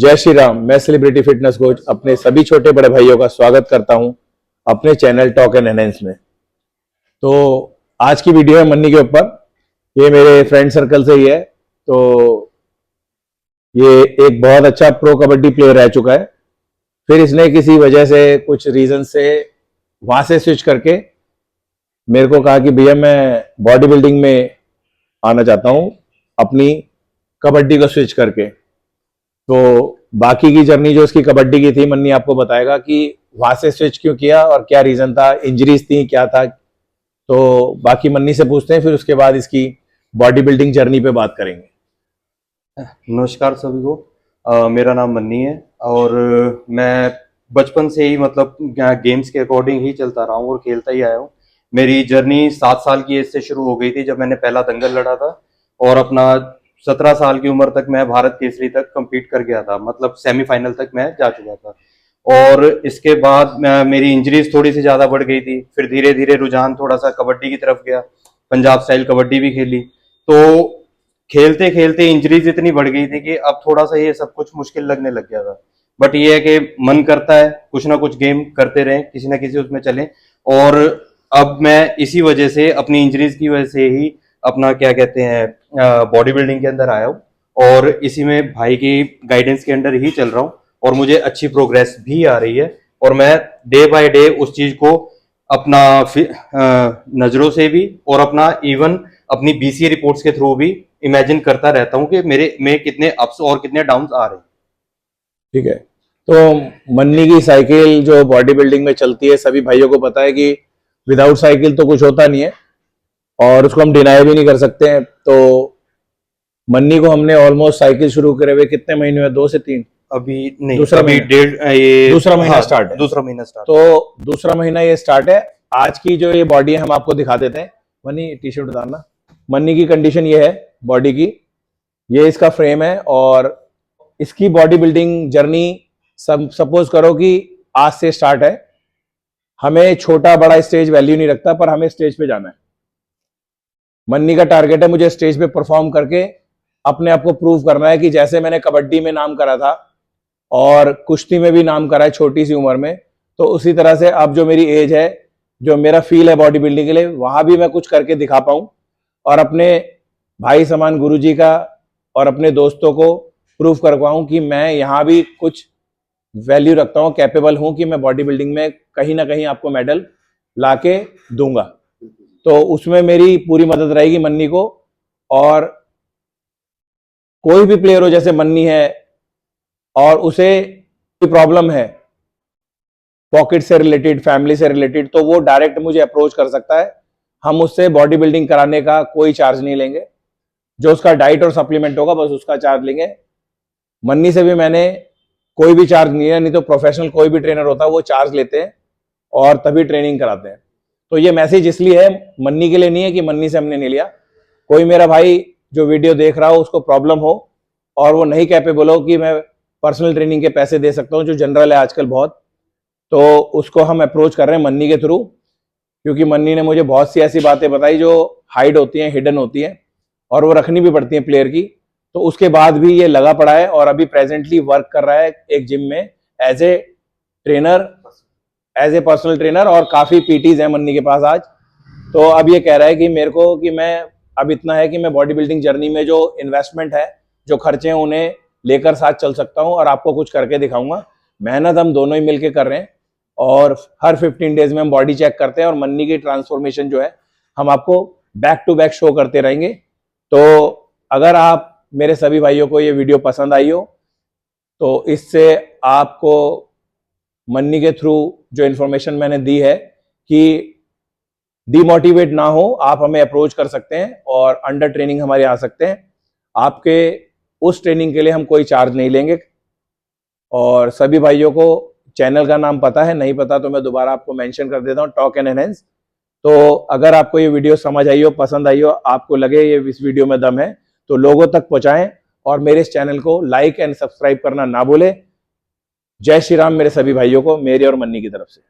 जय श्री राम। मैं celebrity fitness coach अपने सभी छोटे बड़े भाइयों का स्वागत करता हूं अपने चैनल टॉक एंड एनहेंस में। तो आज की वीडियो है मन्नी के ऊपर। ये मेरे फ्रेंड सर्कल से ही है। तो ये एक बहुत अच्छा प्रो कबड्डी प्लेयर रह चुका है। फिर इसने किसी वजह से कुछ रीजन से वहां से स्विच करके मेरे को कहा कि भैया मैं बॉडी बिल्डिंग में आना चाहता हूं अपनी कबड्डी को स्विच करके। तो बाकी की जर्नी जो उसकी कबड्डी की थी मन्नी आपको बताएगा कि वहां से स्विच क्यों किया और क्या रीजन था, इंजरीज थी, क्या था। तो बाकी मन्नी से पूछते हैं, फिर उसके बाद इसकी बॉडी बिल्डिंग जर्नी पे बात करेंगे। नमस्कार सभी को। मेरा नाम मन्नी है और मैं बचपन से ही मतलब गेम्स के अकॉर्डिंग ही चलता रहा हूँ और खेलता ही आया हूँ। मेरी जर्नी 7 साल की एज से शुरू हो गई थी जब मैंने पहला दंगल लड़ा था और अपना 17 साल की उम्र तक मैं भारत केसरी तक compete कर गया था, मतलब सेमीफाइनल तक मैं जा चुका था। और इसके बाद मेरी इंजरीज थोड़ी सी ज्यादा बढ़ गई थी। फिर धीरे धीरे रुझान थोड़ा सा कबड्डी की तरफ गया, पंजाब स्टाइल कबड्डी भी खेली। तो खेलते खेलते इंजरीज इतनी बढ़ गई थी कि अब थोड़ा सा ये सब कुछ मुश्किल लगने लग गया था। बट ये है कि मन करता है कुछ ना कुछ गेम करते रहें, किसी ना किसी उसमें चलें। और अब मैं इसी वजह से, अपनी इंजरीज की वजह से ही अपना क्या कहते हैं बॉडी बिल्डिंग के अंदर आया हूँ और इसी में भाई की गाइडेंस के अंदर ही चल रहा हूँ और मुझे अच्छी प्रोग्रेस भी आ रही है। और मैं डे बाय डे उस चीज को अपना नजरों से भी और अपना इवन अपनी बीसीए रिपोर्ट्स के थ्रू भी इमेजिन करता रहता हूँ कि मेरे में कितने अप्स और कितने डाउन्स आ रहे हैं। ठीक है। तो मन्नी की साइकिल जो बॉडी बिल्डिंग में चलती है, सभी भाइयों को पता है कि विदाउट साइकिल तो कुछ होता नहीं है और उसको हम डिनाई भी नहीं कर सकते हैं। तो मन्नी को हमने ऑलमोस्ट साइकिल शुरू करे हुए कितने महीने हुए? 2 से 3? अभी नहीं, दूसरा अभी ये दूसरा महीना हाँ, स्टार्ट है। दूसरा महीना स्टार्ट। तो दूसरा महीना ये स्टार्ट है। आज की जो ये बॉडी है हम आपको दिखा देते हैं। मन्नी टी शर्ट उतारना। मन्नी की कंडीशन ये है बॉडी की, ये इसका फ्रेम है और इसकी बॉडी बिल्डिंग जर्नी सपोज करो कि आज से स्टार्ट है। हमें छोटा बड़ा स्टेज वैल्यू नहीं रखता, पर हमें स्टेज पे जाना है। मन्नी का टारगेट है मुझे स्टेज पे परफॉर्म करके अपने आप को प्रूव करना है कि जैसे मैंने कबड्डी में नाम करा था और कुश्ती में भी नाम करा है छोटी सी उम्र में, तो उसी तरह से अब जो मेरी एज है, जो मेरा फील है बॉडी बिल्डिंग के लिए, वहां भी मैं कुछ करके दिखा पाऊं और अपने भाई समान गुरुजी का और अपने दोस्तों को प्रूव कर पाऊं कि मैं यहां भी कुछ वैल्यू रखता हूं, कैपेबल हूं कि मैं बॉडी बिल्डिंग में कहीं ना कहीं आपको मेडल लाके दूंगा। तो उसमें मेरी पूरी मदद रहेगी मन्नी को। और कोई भी प्लेयर हो जैसे मन्नी है और उसे कोई प्रॉब्लम है पॉकेट से रिलेटेड, फैमिली से रिलेटेड, तो वो डायरेक्ट मुझे अप्रोच कर सकता है। हम उससे बॉडी बिल्डिंग कराने का कोई चार्ज नहीं लेंगे। जो उसका डाइट और सप्लीमेंट होगा बस उसका चार्ज लेंगे। मन्नी से भी मैंने कोई भी चार्ज नहीं है, नहीं तो प्रोफेशनल कोई भी ट्रेनर होता है वो चार्ज लेते हैं और तभी ट्रेनिंग कराते हैं। तो ये मैसेज इसलिए है, मन्नी के लिए नहीं है कि मन्नी से हमने नहीं लिया। कोई मेरा भाई जो वीडियो देख रहा हो उसको प्रॉब्लम हो और वो नहीं कैपेबल हो कि मैं पर्सनल ट्रेनिंग के पैसे दे सकता हूं, जो जनरल है आजकल बहुत, तो उसको हम अप्रोच कर रहे हैं मन्नी के थ्रू। क्योंकि मन्नी ने मुझे बहुत सी ऐसी बातें बताई जो हाइड होती हैं, हिडन होती हैं और वो रखनी भी पड़ती हैं प्लेयर की। तो उसके बाद भी ये लगा पड़ा है और अभी प्रेजेंटली वर्क कर रहा है एक जिम में as a trainer, as a personal trainer, और काफी पीटीज हैं मन्नी के पास आज। तो अब ये कह रहा है कि मेरे को कि मैं अब इतना है कि मैं बॉडी बिल्डिंग जर्नी में जो इन्वेस्टमेंट है, जो खर्चे हैं, उन्हें लेकर साथ चल सकता हूं और आपको कुछ करके दिखाऊंगा। मेहनत हम दोनों ही मिलकर कर रहे हैं और हर 15 डेज में हम बॉडी चेक करते हैं और मन्नी की ट्रांसफॉर्मेशन जो है हम आपको बैक टू बैक शो करते रहेंगे। तो अगर आप मेरे सभी भाइयों को ये वीडियो पसंद आई हो तो इससे आपको मन्नी के थ्रू जो इन्फॉर्मेशन मैंने दी है कि डिमोटिवेट ना हो, आप हमें अप्रोच कर सकते हैं और अंडर ट्रेनिंग हमारे आ सकते हैं। आपके उस ट्रेनिंग के लिए हम कोई चार्ज नहीं लेंगे। और सभी भाइयों को चैनल का नाम पता है, नहीं पता तो मैं दोबारा आपको मेंशन कर देता हूं, टॉक एंड एनहेंस। तो अगर आपको ये वीडियो समझ आई हो, पसंद आई हो, आपको लगे ये इस वीडियो में दम है, तो लोगों तक पहुंचाएं और मेरे इस चैनल को लाइक एंड सब्सक्राइब करना ना भूलें। जय श्री राम मेरे सभी भाइयों को, मेरे और मन्नी की तरफ से।